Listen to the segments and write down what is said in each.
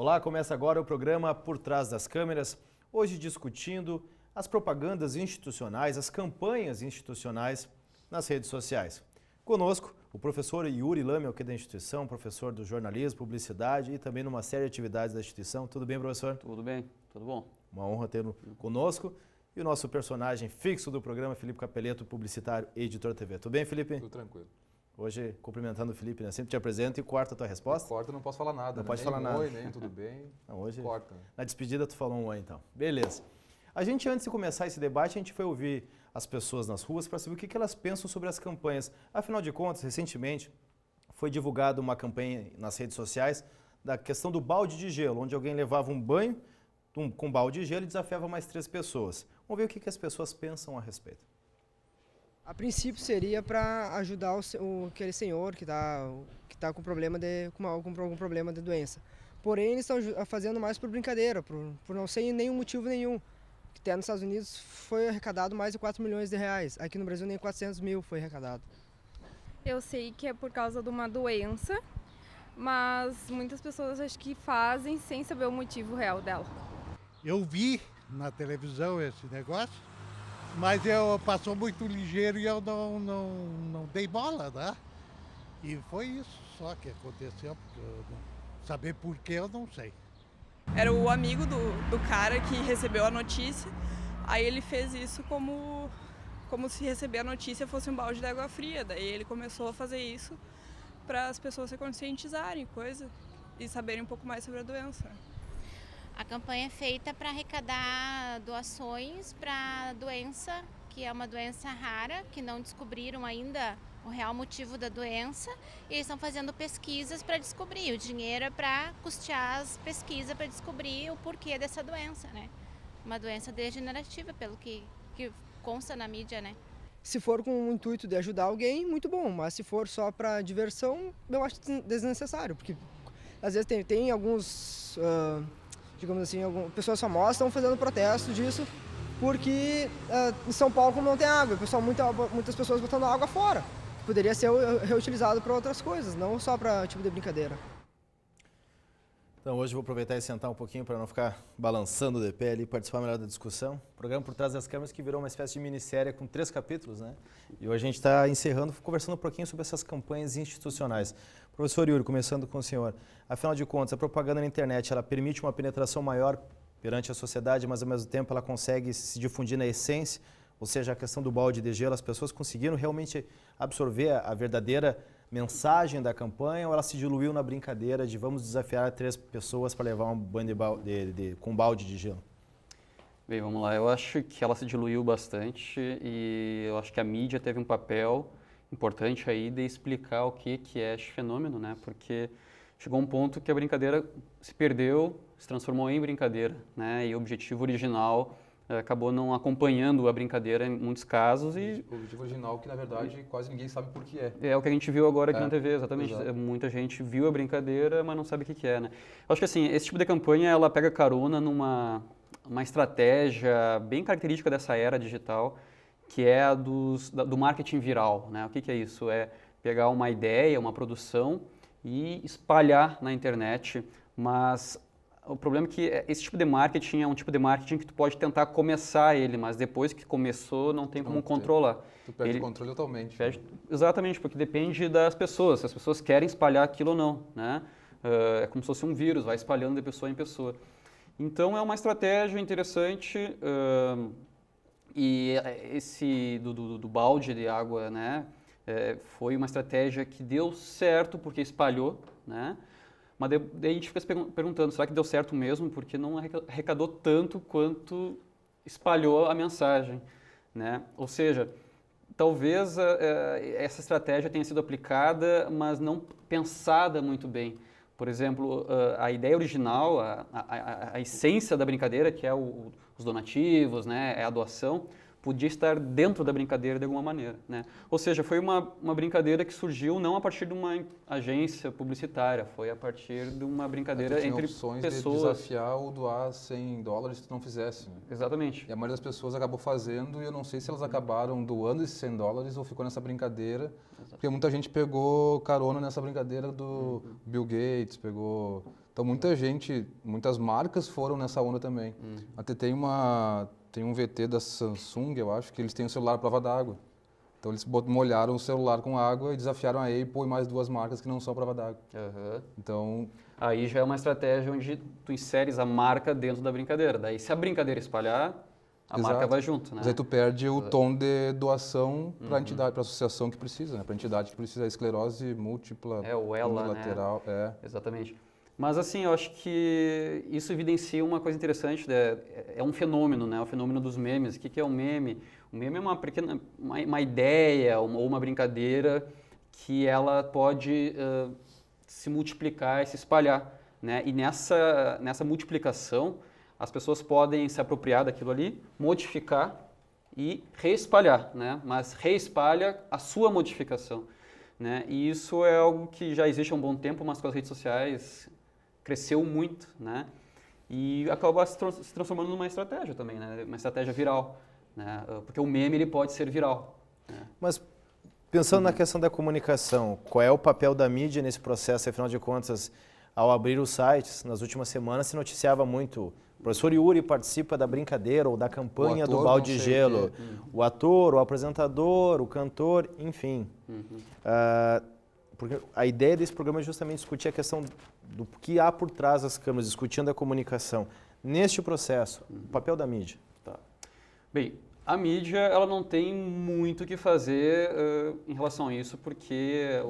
Olá, começa agora o programa Por Trás das Câmeras, hoje discutindo as propagandas institucionais, as campanhas institucionais nas redes sociais. Conosco, o professor Yuri Lamel, que é da instituição, professor do jornalismo, publicidade e também numa série de atividades da instituição. Tudo bem, professor? Tudo bem, tudo bom. Uma honra tê-lo conosco. E o nosso personagem fixo do programa, Felipe Capeleto, publicitário e editor TV. Tudo bem, Felipe? Tudo tranquilo. Hoje, cumprimentando o Felipe, né? Sempre te apresento e corta a tua resposta. Corta, não posso falar nada. Não né? pode nem falar nada. Oi, nem tudo bem. Não, hoje, corta. Na despedida, tu falou um oi, então. Beleza. A gente, antes de começar esse debate, a gente foi ouvir as pessoas nas ruas para saber o que elas pensam sobre as campanhas. Afinal de contas, recentemente, foi divulgada uma campanha nas redes sociais da questão do balde de gelo, onde alguém levava um banho com balde de gelo e desafiava mais 3 pessoas. Vamos ver o que as pessoas pensam a respeito. A princípio seria para ajudar aquele senhor que tá com problema com algum problema de doença. Porém, eles estão fazendo mais por brincadeira, por não ser nenhum motivo nenhum. Que até nos Estados Unidos foi arrecadado mais de 4 milhões de reais. Aqui no Brasil nem 400 mil foi arrecadado. Eu sei que é por causa de uma doença, mas muitas pessoas acho que fazem sem saber o motivo real dela. Eu vi na televisão esse negócio, mas passou muito ligeiro e eu não dei bola, né? E foi isso só que aconteceu, porque saber por que eu não sei. Era o amigo do cara que recebeu a notícia, aí ele fez isso como se receber a notícia fosse um balde de água fria, daí ele começou a fazer isso para as pessoas se conscientizarem e saberem um pouco mais sobre a doença. A campanha é feita para arrecadar doações para a doença, que é uma doença rara, que não descobriram ainda o real motivo da doença, e eles estão fazendo pesquisas para descobrir. O dinheiro é para custear as pesquisas para descobrir o porquê dessa doença, né? Uma doença degenerativa, pelo que consta na mídia, né? Se for com o intuito de ajudar alguém, muito bom, mas se for só para diversão, eu acho desnecessário, porque às vezes tem alguns... digamos assim, pessoas famosas estão fazendo protesto disso porque em São Paulo, como não tem água, muitas pessoas botando água fora, que poderia ser reutilizado para outras coisas, não só para tipo de brincadeira. Então hoje eu vou aproveitar e sentar um pouquinho para não ficar balançando de pé ali e participar melhor da discussão. O programa Por Trás das Câmeras que virou uma espécie de minissérie com 3 capítulos, né? E hoje a gente está encerrando, conversando um pouquinho sobre essas campanhas institucionais. Professor Yuri, começando com o senhor. Afinal de contas, a propaganda na internet, ela permite uma penetração maior perante a sociedade, mas ao mesmo tempo ela consegue se difundir na essência, ou seja, a questão do balde de gelo, as pessoas conseguiram realmente absorver a verdadeira mensagem da campanha ou ela se diluiu na brincadeira de vamos desafiar 3 pessoas para levar um banho com balde de gelo? Bem, vamos lá. Eu acho que ela se diluiu bastante e eu acho que a mídia teve um papel importante aí de explicar o que é este fenômeno, né? Porque chegou um ponto que a brincadeira se perdeu, se transformou em brincadeira, né? E o objetivo original acabou não acompanhando a brincadeira em muitos casos. E o objetivo original que, na verdade, quase ninguém sabe por que é. É o que a gente viu agora aqui na TV, exatamente. Exato. Muita gente viu a brincadeira, mas não sabe o que é, né? Eu acho que assim, esse tipo de campanha, ela pega carona numa estratégia bem característica dessa era digital, que é a do marketing viral, né? O que é isso? É pegar uma ideia, uma produção e espalhar na internet, mas o problema é que esse tipo de marketing é um tipo de marketing que tu pode tentar começar ele, mas depois que começou não tem como controlar. Tu perde o controle totalmente. Exatamente, porque depende das pessoas, se as pessoas querem espalhar aquilo ou não, né? É como se fosse um vírus, vai espalhando de pessoa em pessoa. Então é uma estratégia interessante e esse do balde de água, né? Foi uma estratégia que deu certo porque espalhou, né? Mas daí a gente fica se perguntando, será que deu certo mesmo? Porque não arrecadou tanto quanto espalhou a mensagem, né? Ou seja, talvez essa estratégia tenha sido aplicada, mas não pensada muito bem. Por exemplo, a ideia original, a essência da brincadeira, que é os donativos, né? É a doação, podia estar dentro da brincadeira de alguma maneira, né? Ou seja, foi uma brincadeira que surgiu não a partir de uma agência publicitária, foi a partir de uma brincadeira entre opções pessoas. De desafiar ou doar $100 se tu não fizesse. Né? Exatamente. E a maioria das pessoas acabou fazendo e eu não sei se elas acabaram doando esses $100 ou ficou nessa brincadeira, porque muita gente pegou carona nessa brincadeira do Bill Gates, pegou Então muitas marcas foram nessa onda também. Até tem um VT da Samsung, eu acho, que eles têm o celular à prova d'água. Então eles molharam o celular com água e desafiaram a Apple e mais 2 marcas que não são à prova d'água. Então... Aí já é uma estratégia onde tu inseres a marca dentro da brincadeira. Daí se a brincadeira espalhar, a marca vai junto, né? Mas aí tu perde o tom de doação para a entidade, para a associação que precisa, né? Para a entidade que precisa, esclerose múltipla, o ELA, unilateral. né? Exatamente. Mas assim, eu acho que isso evidencia uma coisa interessante, né? É um fenômeno, né? O fenômeno dos memes. O que é um meme? O meme é uma ideia ou uma brincadeira que ela pode se multiplicar e se espalhar, né? E nessa multiplicação, as pessoas podem se apropriar daquilo ali, modificar e reespalhar, né? Mas reespalha a sua modificação, né? E isso é algo que já existe há um bom tempo, mas com as redes sociais cresceu muito, né? E acaba se transformando numa estratégia também, né? Uma estratégia viral, né? Porque o meme ele pode ser viral, né? Mas pensando na questão da comunicação, qual é o papel da mídia nesse processo? Afinal de contas, ao abrir os sites, nas últimas semanas se noticiava muito: o professor Yuri participa da brincadeira ou da campanha do balde de gelo. O ator, o apresentador, o cantor, enfim. Porque a ideia desse programa é justamente discutir a questão do que há por trás das câmeras, discutindo a comunicação. Neste processo, o papel da mídia. Tá. Bem, a mídia ela não tem muito o que fazer em relação a isso, porque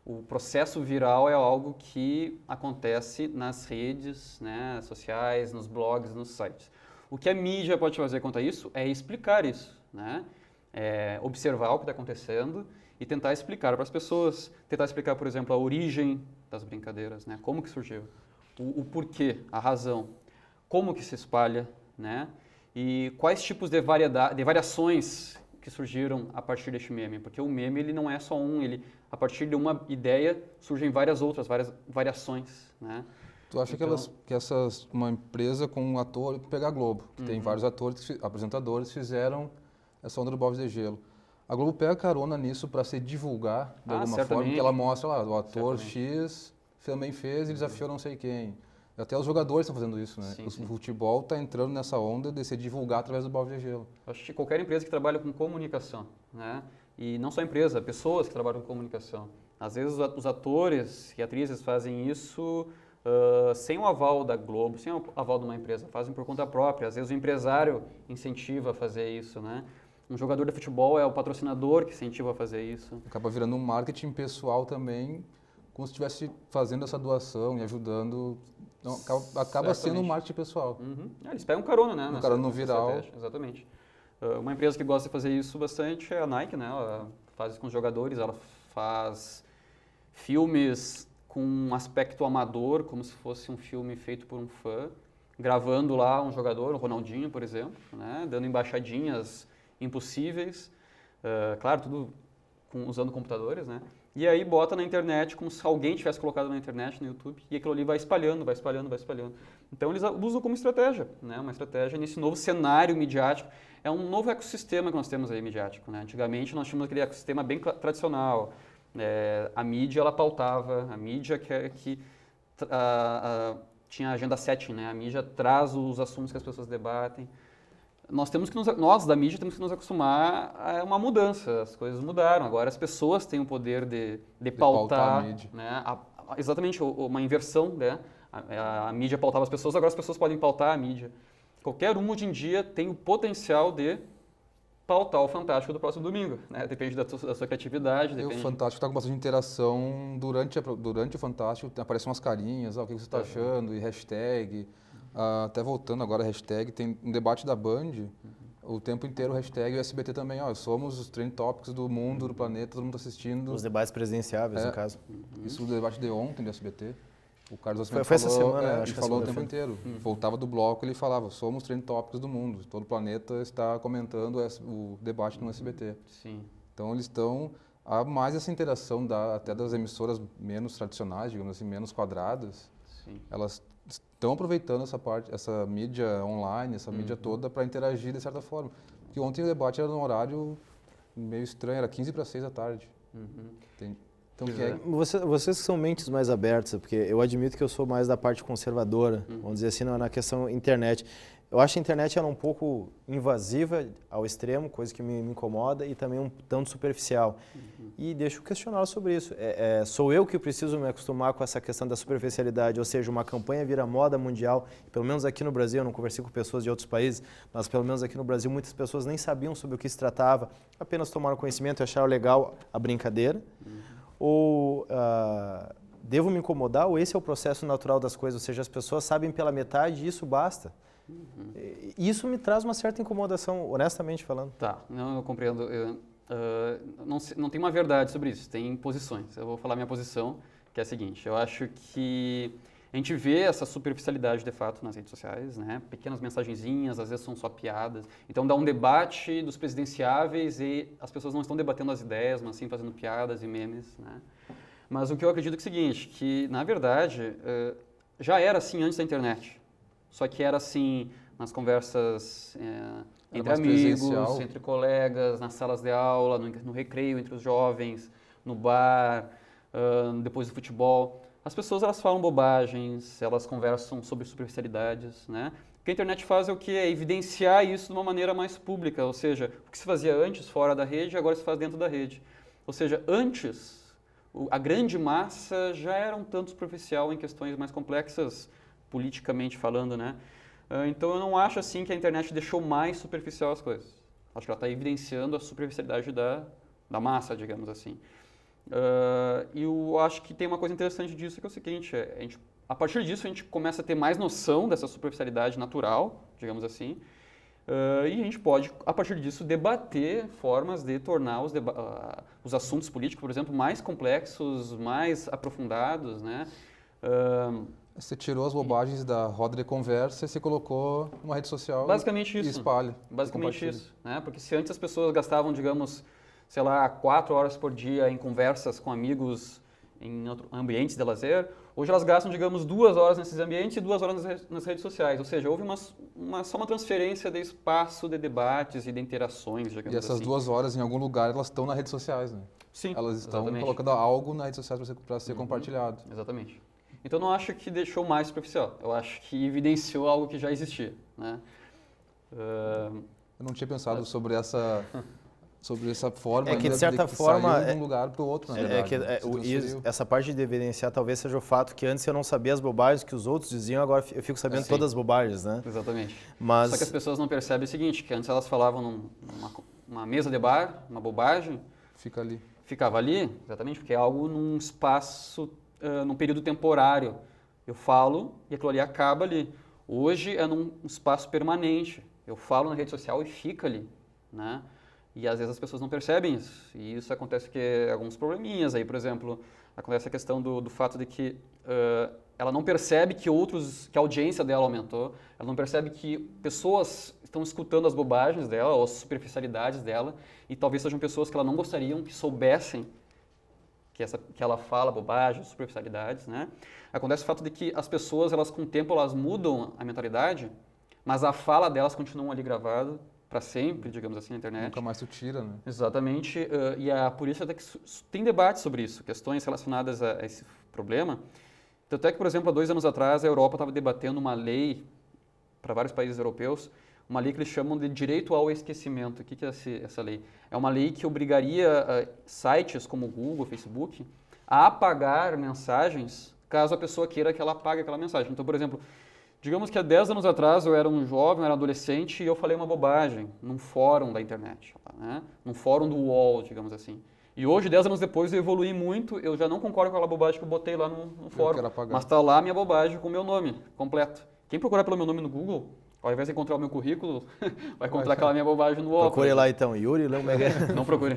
o processo viral é algo que acontece nas redes, né, sociais, nos blogs, nos sites. O que a mídia pode fazer quanto a isso é explicar isso, né? Observar o que está acontecendo e tentar explicar para as pessoas, tentar explicar, por exemplo, a origem das brincadeiras, né? Como que surgiu, o porquê, a razão, como que se espalha, né? E quais tipos de variações que surgiram a partir deste meme, porque o meme ele não é só a partir de uma ideia surgem várias variações, né? Tu acha que uma empresa com um ator, pegar a Globo, que tem vários apresentadores, fizeram essa onda do balde de gelo. A Globo pega carona nisso para se divulgar de alguma forma, que ela mostra lá, o ator X também fez e desafiou não sei quem. Até os jogadores estão fazendo isso, né? O futebol está entrando nessa onda de se divulgar através do balde de gelo. Acho que qualquer empresa que trabalha com comunicação, né? E não só empresa, pessoas que trabalham com comunicação. Às vezes os atores e atrizes fazem isso sem o aval da Globo, sem o aval de uma empresa, fazem por conta própria. Às vezes o empresário incentiva a fazer isso, né? Um jogador de futebol é o patrocinador que incentiva a fazer isso. Acaba virando um marketing pessoal também, como se estivesse fazendo essa doação e ajudando. Então, acaba sendo um marketing pessoal. Eles pegam carona, né? Carona no viral. Exatamente. Uma empresa que gosta de fazer isso bastante é a Nike, né? Ela faz isso com os jogadores, ela faz filmes com um aspecto amador, como se fosse um filme feito por um fã, gravando lá um jogador, o Ronaldinho, por exemplo, né? Dando embaixadinhas impossíveis, claro, tudo usando computadores, né? E aí bota na internet como se alguém tivesse colocado na internet, no YouTube, e aquilo ali vai espalhando, vai espalhando, vai espalhando. Então eles usam como estratégia, né? Uma estratégia nesse novo cenário midiático. É um novo ecossistema que nós temos aí midiático, né? Antigamente nós tínhamos aquele ecossistema bem tradicional. A mídia ela pautava, a mídia tinha a agenda setting, né? A mídia traz os assuntos que as pessoas debatem. Nós da mídia temos que nos acostumar a uma mudança, as coisas mudaram, agora as pessoas têm o poder de pautar a mídia. Né? Exatamente, uma inversão, né? A mídia pautava as pessoas, agora as pessoas podem pautar a mídia. Qualquer um hoje em dia tem o potencial de pautar o Fantástico do próximo domingo, né? Depende da sua criatividade. O Fantástico está com bastante interação durante o Fantástico, aparecem umas carinhas, o que você está achando, e hashtag. Até voltando agora, hashtag, tem um debate da Band, o tempo inteiro hashtag, o SBT também, somos os trend topics do mundo, do planeta, todo mundo assistindo. Os debates presidenciáveis, no caso. Isso o debate de ontem do SBT. O Carlos foi essa semana, acho que falou o tempo inteiro. Voltava do bloco, ele falava, somos trend topics do mundo, todo o planeta está comentando o debate no SBT. Sim. Então eles estão, há mais essa interação até das emissoras menos tradicionais, digamos assim, menos quadradas. Sim. Elas estão aproveitando essa mídia online, essa mídia toda para interagir de certa forma. Porque ontem o debate era num horário meio estranho, era 15 para 6 da tarde. Então, Pois que é- é. Vocês que são mentes mais abertas, porque eu admito que eu sou mais da parte conservadora, vamos dizer assim, na questão internet. Eu acho a internet ela um pouco invasiva ao extremo, coisa que me incomoda, e também um tanto superficial. E deixo questioná-lo sobre isso. Sou eu que preciso me acostumar com essa questão da superficialidade, ou seja, uma campanha vira moda mundial, pelo menos aqui no Brasil, eu não conversei com pessoas de outros países, mas pelo menos aqui no Brasil muitas pessoas nem sabiam sobre o que se tratava, apenas tomaram conhecimento e acharam legal a brincadeira. Ou devo me incomodar, ou esse é o processo natural das coisas, ou seja, as pessoas sabem pela metade e isso basta. Isso me traz uma certa incomodação, honestamente falando. Tá, não, eu compreendo. Não tem uma verdade sobre isso, tem posições. Eu vou falar minha posição, que é a seguinte. Eu acho que a gente vê essa superficialidade, de fato, nas redes sociais, né? Pequenas mensagenzinhas, às vezes são só piadas. Então dá um debate dos presidenciáveis e as pessoas não estão debatendo as ideias, mas sim fazendo piadas e memes, né? Mas o que eu acredito é o seguinte, que, na verdade, já era assim antes da internet. Só que era assim nas conversas entre mais amigos, presencial. entre colegas, nas salas de aula, no recreio entre os jovens, no bar, depois do futebol. As pessoas elas falam bobagens, elas conversam sobre superficialidades, né? O que a internet faz é o quê? É evidenciar isso de uma maneira mais pública, ou seja, o que se fazia antes fora da rede, agora se faz dentro da rede. Ou seja, antes, a grande massa já era um tanto superficial em questões mais complexas, politicamente falando, né? Então eu não acho assim que a internet deixou mais superficial as coisas. Acho que ela está evidenciando a superficialidade da massa, digamos assim. E eu acho que tem uma coisa interessante disso, que é o seguinte, a partir disso a gente começa a ter mais noção dessa superficialidade natural, digamos assim, e a gente pode, a partir disso, debater formas de tornar os assuntos políticos, por exemplo, mais complexos, mais aprofundados, né? Você tirou as bobagens da roda de conversa e se colocou numa rede social Basicamente e isso. espalha. Basicamente compartilha. isso, né? Porque se antes as pessoas gastavam, digamos, sei lá, 4 horas por dia em conversas com amigos em ambientes de lazer, hoje elas gastam, digamos, 2 horas nesses ambientes e 2 horas nas redes sociais. Ou seja, houve só uma transferência de espaço de debates e de interações, digamos E essas assim. 2 horas, em algum lugar, elas estão nas redes sociais, né? Sim, Elas estão exatamente. colocando algo nas redes sociais para ser compartilhado. Exatamente. Então, eu não acho que deixou mais superficial. Eu acho que evidenciou algo que já existia, né? Eu não tinha pensado sobre essa forma É que, de ainda certa que forma, saiu de um lugar para o outro, na verdade. né? Se transferiu. Essa parte de evidenciar talvez seja o fato que antes eu não sabia as bobagens que os outros diziam, agora eu fico sabendo Sim. todas as bobagens, né? Exatamente. Mas Só que as pessoas não percebem o seguinte, que antes elas falavam numa mesa de bar, uma bobagem, Fica ali. ficava ali, exatamente, porque é algo num espaço, num período temporário. Eu falo e aquilo ali acaba ali. Hoje é num espaço permanente. Eu falo na rede social e fica ali, né? E às vezes as pessoas não percebem isso. E isso acontece porque alguns probleminhas aí, por exemplo, acontece a questão do fato de que ela não percebe que a audiência dela aumentou, ela não percebe que pessoas estão escutando as bobagens dela ou as superficialidades dela e talvez sejam pessoas que ela não gostariam que soubessem que ela fala bobagens, superficialidades, né? Acontece o fato de que as pessoas, elas com o tempo, elas mudam a mentalidade, mas a fala delas continua ali gravada para sempre, digamos assim, na internet. Nunca mais tu tira, né? Exatamente, e por isso até que tem debate sobre isso, questões relacionadas a esse problema. Tanto é que, por exemplo, há 2 anos atrás, a Europa estava debatendo uma lei para vários países europeus, uma lei que eles chamam de direito ao esquecimento. O que é essa lei? É uma lei que obrigaria sites como Google, Facebook, a apagar mensagens caso a pessoa queira que ela apague aquela mensagem. Então, por exemplo, digamos que há 10 anos atrás eu era um jovem, eu era adolescente e eu falei uma bobagem num fórum da internet, né? Num fórum do UOL, digamos assim. E hoje, 10 anos depois, eu evolui muito, eu já não concordo com aquela bobagem que eu botei lá no fórum, quero apagar. mas está lá a minha bobagem com o meu nome completo. Quem procurar pelo meu nome no Google, ao invés de encontrar o meu currículo, vai encontrar aquela minha bobagem no UOL. procure lá então, Yuri Lemberger. Não procure.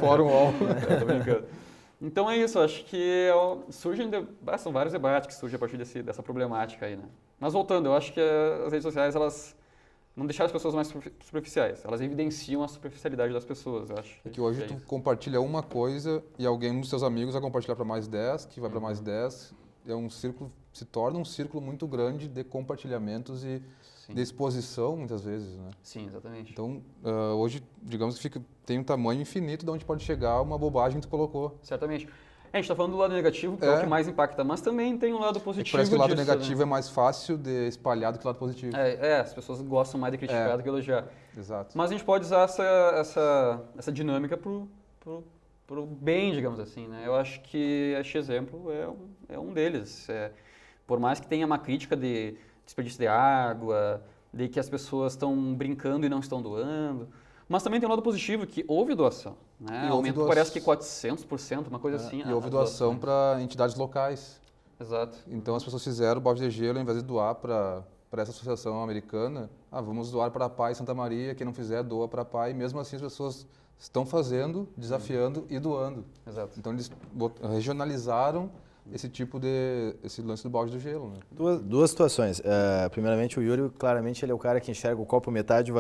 Fórum UOL. Tô brincando. Então é isso, acho que são vários debates que surgem a partir dessa problemática aí, né? Mas voltando, eu acho que as redes sociais, elas não deixaram as pessoas mais superficiais, elas evidenciam a superficialidade das pessoas, eu acho. É que hoje tu compartilha uma coisa e alguém dos seus amigos vai compartilhar para mais 10, que vai para mais 10. É um círculo, se torna um círculo muito grande de compartilhamentos e de exposição, muitas vezes, né? Sim, exatamente. Então, hoje, digamos que tem um tamanho infinito de onde pode chegar uma bobagem que tu colocou. Certamente. A gente está falando do lado negativo, que é o que mais impacta, mas também tem um lado positivo. Parece que o lado disso, negativo né? é mais fácil de espalhar do que o lado positivo. As pessoas gostam mais de criticar do que elogiar. Exato. Mas a gente pode usar essa dinâmica pro bem, digamos assim, né? Eu acho que este exemplo é um deles. Por mais que tenha uma crítica de desperdício de água, de que as pessoas estão brincando e não estão doando, mas também tem um lado positivo, que houve doação. Né? Aumentou, parece que 400%, uma coisa assim. E houve doação para entidades locais. Exato. Então as pessoas fizeram o balde de gelo, ao invés de doar para essa associação americana, vamos doar para a PAI Santa Maria, quem não fizer doa para a PAI, e mesmo assim as pessoas estão fazendo, desafiando e doando. Exato. Então eles regionalizaram esse lance do balde do gelo. Né? Duas situações. Primeiramente, o Yuri, claramente, ele é o cara que enxerga o copo metade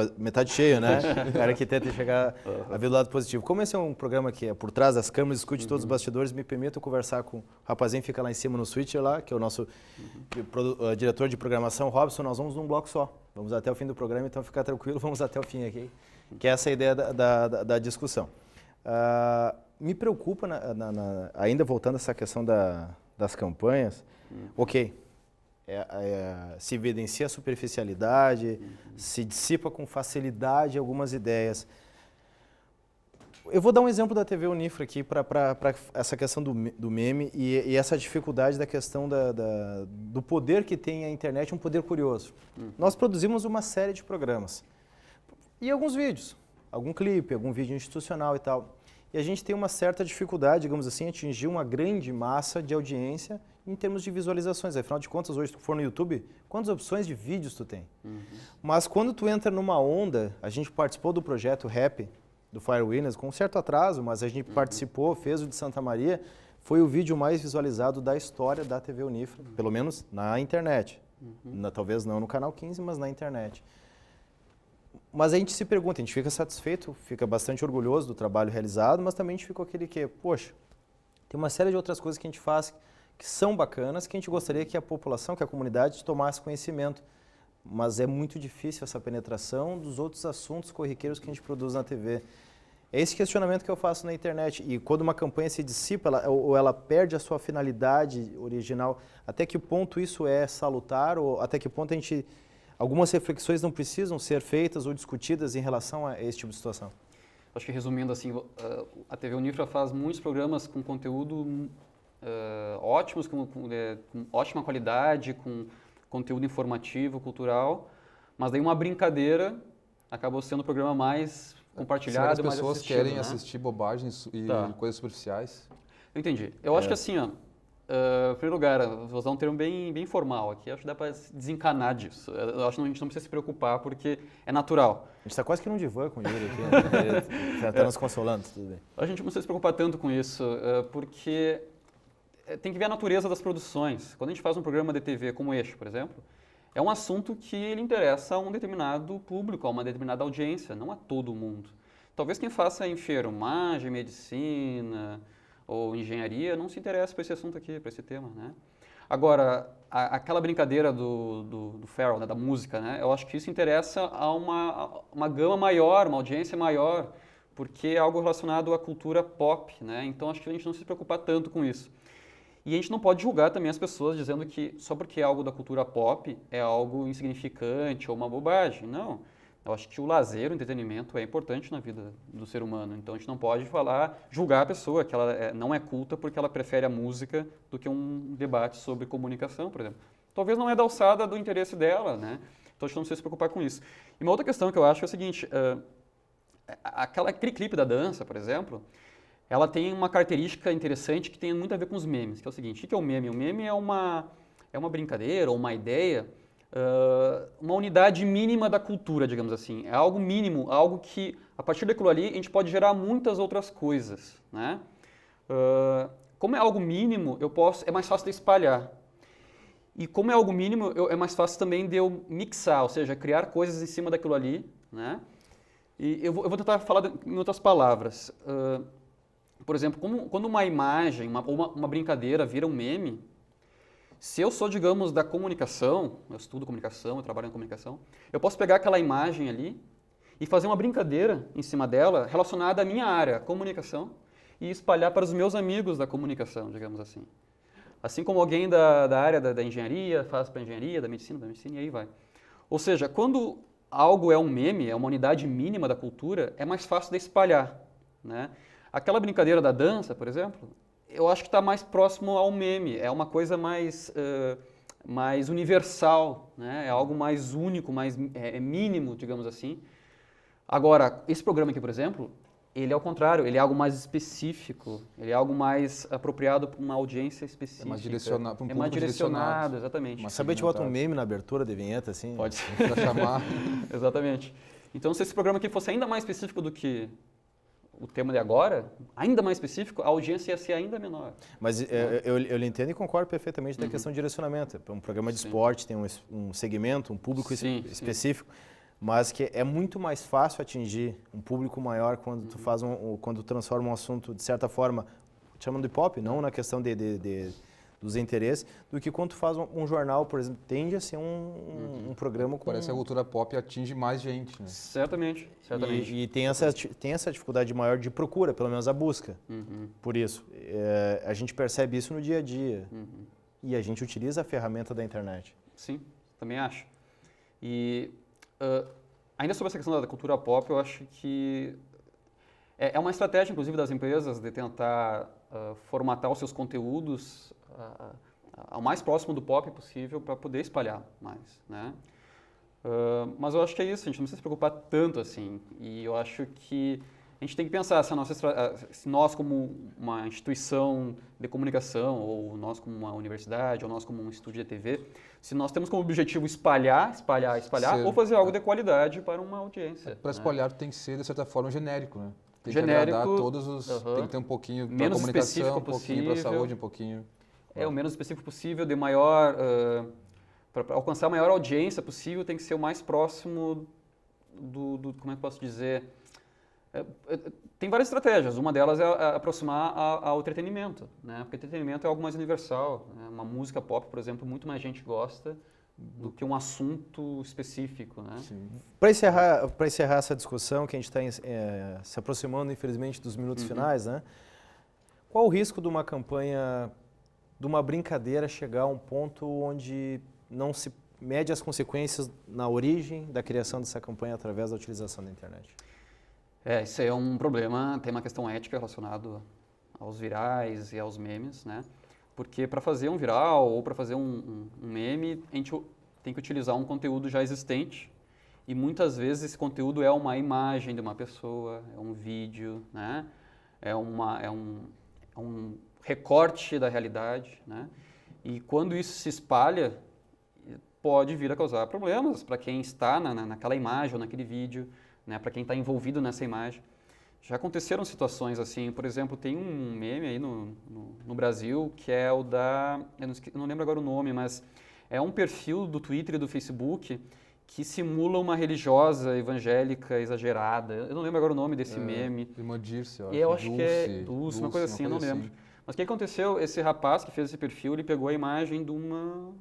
cheio, né? O cara que tenta enxergar a vida do lado positivo. Como esse é um programa que é por trás das câmeras, discute todos os bastidores, me permito conversar com o rapazinho que fica lá em cima no switcher lá, que é o nosso diretor de programação, Robson. Nós vamos num bloco só. Vamos até o fim do programa, então fica tranquilo, vamos até o fim aqui. Que é essa a ideia da discussão. Me preocupa, ainda voltando a essa questão das campanhas, ok, se evidencia a superficialidade, se dissipa com facilidade algumas ideias. Eu vou dar um exemplo da TV Unifra aqui para essa questão do meme e essa dificuldade da questão do poder que tem a internet, um poder curioso. Nós produzimos uma série de programas e alguns vídeos, algum clipe, algum vídeo institucional e tal. E a gente tem uma certa dificuldade, digamos assim, em atingir uma grande massa de audiência em termos de visualizações. Afinal de contas, hoje, se tu for no YouTube, quantas opções de vídeos tu tem? Mas quando tu entra numa onda, a gente participou do projeto Rap, do Fire Winners, com um certo atraso, mas a gente participou, fez o de Santa Maria, foi o vídeo mais visualizado da história da TV Unifra, pelo menos na internet. Talvez não no Canal 15, mas na internet. Mas a gente se pergunta, a gente fica satisfeito, fica bastante orgulhoso do trabalho realizado, mas também a gente fica aquele que, poxa, tem uma série de outras coisas que a gente faz que são bacanas, que a gente gostaria que a população, que a comunidade tomasse conhecimento. Mas é muito difícil essa penetração dos outros assuntos corriqueiros que a gente produz na TV. É esse questionamento que eu faço na internet. E quando uma campanha se dissipa, ou ela perde a sua finalidade original, até que ponto isso é salutar, ou até que ponto algumas reflexões não precisam ser feitas ou discutidas em relação a esse tipo de situação? Acho que resumindo assim, a TV Unifra faz muitos programas com conteúdo ótimos, com ótima qualidade, com conteúdo informativo, cultural, mas daí uma brincadeira acabou sendo o programa mais compartilhado, mais assistido. As pessoas querem assistir bobagens e coisas superficiais? Eu entendi. Eu acho que assim, em primeiro lugar, vou usar um termo bem formal aqui, acho que dá para desencanar disso. Eu acho que a gente não precisa se preocupar porque é natural. A gente está quase que num divã com o Yuri aqui, né? Está nos consolando, tudo bem. A gente não precisa se preocupar tanto com isso, porque tem que ver a natureza das produções. Quando a gente faz um programa de TV como este, por exemplo, é um assunto que ele interessa a um determinado público, a uma determinada audiência, não a todo mundo. Talvez quem faça enfermagem, medicina ou engenharia não se interesse por esse assunto aqui, por esse tema, né? Agora, aquela brincadeira do Pharrell, né, da música, né, eu acho que isso interessa a uma gama maior, uma audiência maior, porque é algo relacionado à cultura pop, né? Então acho que a gente não se preocupar tanto com isso. E a gente não pode julgar também as pessoas dizendo que só porque é algo da cultura pop é algo insignificante ou uma bobagem. Não. Eu acho que o lazer, o entretenimento é importante na vida do ser humano. Então a gente não pode julgar a pessoa que ela não é culta porque ela prefere a música do que um debate sobre comunicação, por exemplo. Talvez não é da alçada do interesse dela, né? Então a gente não precisa se preocupar com isso. E uma outra questão que eu acho é o seguinte, aquele clipe da dança, por exemplo, ela tem uma característica interessante que tem muito a ver com os memes, que é o seguinte, o que é o meme? O meme é uma brincadeira ou uma ideia, uma unidade mínima da cultura, digamos assim. É algo mínimo, algo que, a partir daquilo ali, a gente pode gerar muitas outras coisas, né? Como é algo mínimo, é mais fácil de espalhar. E como é algo mínimo, é mais fácil também de eu mixar, ou seja, criar coisas em cima daquilo ali, né? E eu vou tentar falar em outras palavras. Por exemplo, quando uma imagem, uma brincadeira vira um meme, se eu sou, digamos, da comunicação, eu estudo comunicação, eu trabalho em comunicação, eu posso pegar aquela imagem ali e fazer uma brincadeira em cima dela relacionada à minha área, a comunicação, e espalhar para os meus amigos da comunicação, digamos assim. Assim como alguém da área da engenharia faz para a engenharia, da medicina, e aí vai. Ou seja, quando algo é um meme, é uma unidade mínima da cultura, é mais fácil de espalhar, né? Aquela brincadeira da dança, por exemplo, eu acho que está mais próximo ao meme, é uma coisa mais universal, né? É algo mais único, mais mínimo, digamos assim. Agora, esse programa aqui, por exemplo, ele é o contrário, ele é algo mais específico, ele é algo mais apropriado para uma audiência específica. É mais direcionado, para um É mais público direcionado, exatamente. Mas sabe, a gente bota um meme na abertura de vinheta, assim? Pode ser. Para chamar. Exatamente. Então, se esse programa aqui fosse ainda mais específico do que o tema de agora, ainda mais específico, a audiência ia ser ainda menor. Mas eu lhe entendo e concordo perfeitamente da questão de direcionamento. Um programa de esporte tem um segmento, um público específico, mas que é muito mais fácil atingir um público maior quando tu faz quando tu transforma um assunto de certa forma, chamando de pop, não na questão dos interesses, do que quando tu faz um jornal, por exemplo, tende a ser um programa com... Parece que a cultura pop atinge mais gente, né? Certamente, certamente. E tem essa dificuldade maior de procura, pelo menos a busca. Por isso, a gente percebe isso no dia a dia. E a gente utiliza a ferramenta da internet. Sim, também acho. E ainda sobre essa questão da cultura pop, eu acho que é uma estratégia, inclusive, das empresas de tentar formatar os seus conteúdos ao mais próximo do pop possível para poder espalhar mais, né? Mas eu acho que é isso, a gente não precisa se preocupar tanto assim. E eu acho que a gente tem que pensar se nós como uma instituição de comunicação, ou nós como uma universidade, ou nós como um estúdio de TV, se nós temos como objetivo espalhar, ou fazer algo de qualidade para uma audiência. Para espalhar tem que ser, de certa forma, genérico, né? Tem genérico, que agradar todos os... Tem que ter um pouquinho para comunicação, um pouquinho para saúde, um pouquinho... O menos específico possível, de maior... para alcançar a maior audiência possível, tem que ser o mais próximo como é que eu posso dizer... Tem várias estratégias. Uma delas é aproximar ao entretenimento, né? Porque entretenimento é algo mais universal, né? Uma música pop, por exemplo, muito mais gente gosta do que um assunto específico, né? Para encerrar essa discussão, que a gente está se aproximando, infelizmente, dos minutos finais, né? Qual o risco de uma campanha, de uma brincadeira chegar a um ponto onde não se mede as consequências na origem da criação dessa campanha através da utilização da internet? Isso é um problema, tem uma questão ética relacionada aos virais e aos memes, né? Porque para fazer um viral ou para fazer um meme, a gente tem que utilizar um conteúdo já existente e muitas vezes esse conteúdo é uma imagem de uma pessoa, é um vídeo, né? É um recorte da realidade, né? E quando isso se espalha, pode vir a causar problemas para quem está naquela imagem ou naquele vídeo, né, para quem está envolvido nessa imagem. Já aconteceram situações assim, por exemplo, tem um meme aí no Brasil que é o eu não lembro agora o nome, mas é um perfil do Twitter e do Facebook que simula uma religiosa evangélica exagerada. Eu não lembro agora o nome desse meme. Irmã Dirce, eu acho. Eu acho que é Dulce, uma coisa assim, eu não lembro. Mas o que aconteceu? Esse rapaz que fez esse perfil, ele pegou a imagem de uma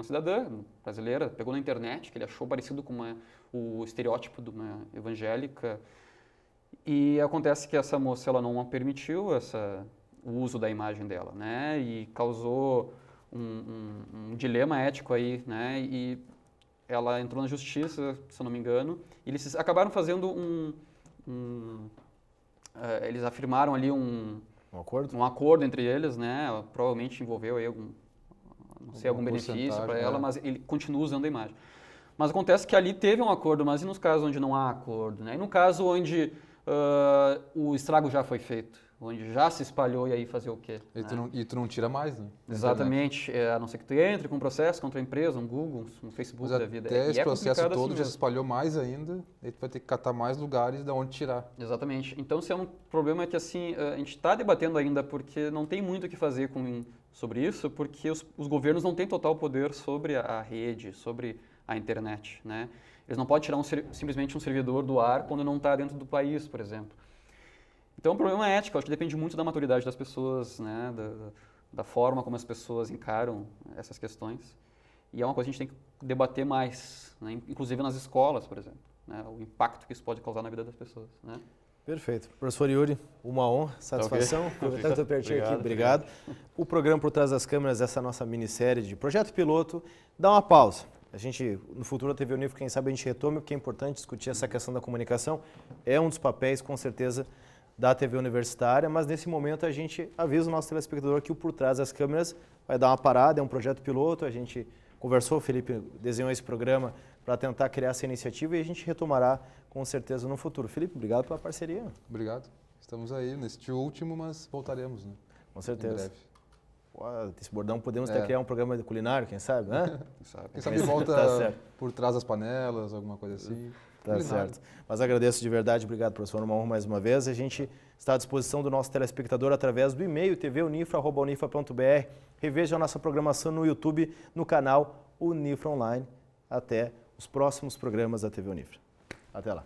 cidadã brasileira, pegou na internet, que ele achou parecido com o estereótipo de uma evangélica. E acontece que essa moça ela não permitiu o uso da imagem dela, né? E causou um dilema ético aí, né? E ela entrou na justiça, se eu não me engano, e eles acabaram fazendo eles afirmaram ali um acordo entre eles, né? Provavelmente envolveu aí algum benefício para ela, mas ele continua usando a imagem. Mas acontece que ali teve um acordo, mas e nos casos onde não há acordo, né? E no caso onde o estrago já foi feito, onde já se espalhou, e aí fazer o quê? E tu não tira mais, né? Exatamente, a não ser que tu entre com um processo contra a empresa, um Google, um Facebook da vida. Até esse processo todo já se espalhou mais ainda, aí tu vai ter que catar mais lugares de onde tirar. Exatamente. Então, se é um problema que assim, a gente está debatendo ainda porque não tem muito o que fazer sobre isso, porque os governos não têm total poder sobre a rede, sobre a internet, né? Eles não podem tirar simplesmente um servidor do ar quando não está dentro do país, por exemplo. Então, é um problema ético, acho que depende muito da maturidade das pessoas, né? Da forma como as pessoas encaram essas questões. E é uma coisa que a gente tem que debater mais, né? Inclusive nas escolas, por exemplo, né? O impacto que isso pode causar na vida das pessoas, né? Perfeito. Professor Yuri, uma honra, satisfação. Aproveitar que eu estou pertinho aqui, obrigado. O programa Por Trás das Câmeras, essa nossa minissérie de projeto piloto, dá uma pausa. A gente, no futuro, a TV Unifra, quem sabe a gente retome, porque é importante discutir essa questão da comunicação. É um dos papéis, com certeza, da TV universitária, mas nesse momento a gente avisa o nosso telespectador que o Por Trás das Câmeras vai dar uma parada, é um projeto piloto, a gente conversou, o Felipe desenhou esse programa para tentar criar essa iniciativa e a gente retomará com certeza no futuro. Felipe, obrigado pela parceria. Obrigado. Estamos aí neste último, mas voltaremos, né? Com certeza. Em breve. Pô, esse bordão podemos até criar um programa de culinário, quem sabe, né? Quem sabe volta por trás das panelas, alguma coisa assim. Tá certo. Mas agradeço de verdade, obrigado, professor, uma honra mais uma vez. A gente está à disposição do nosso telespectador através do e-mail tvunifra@unifra.br. Reveja a nossa programação no YouTube, no canal Unifra Online. Até os próximos programas da TV Unifra. Até lá.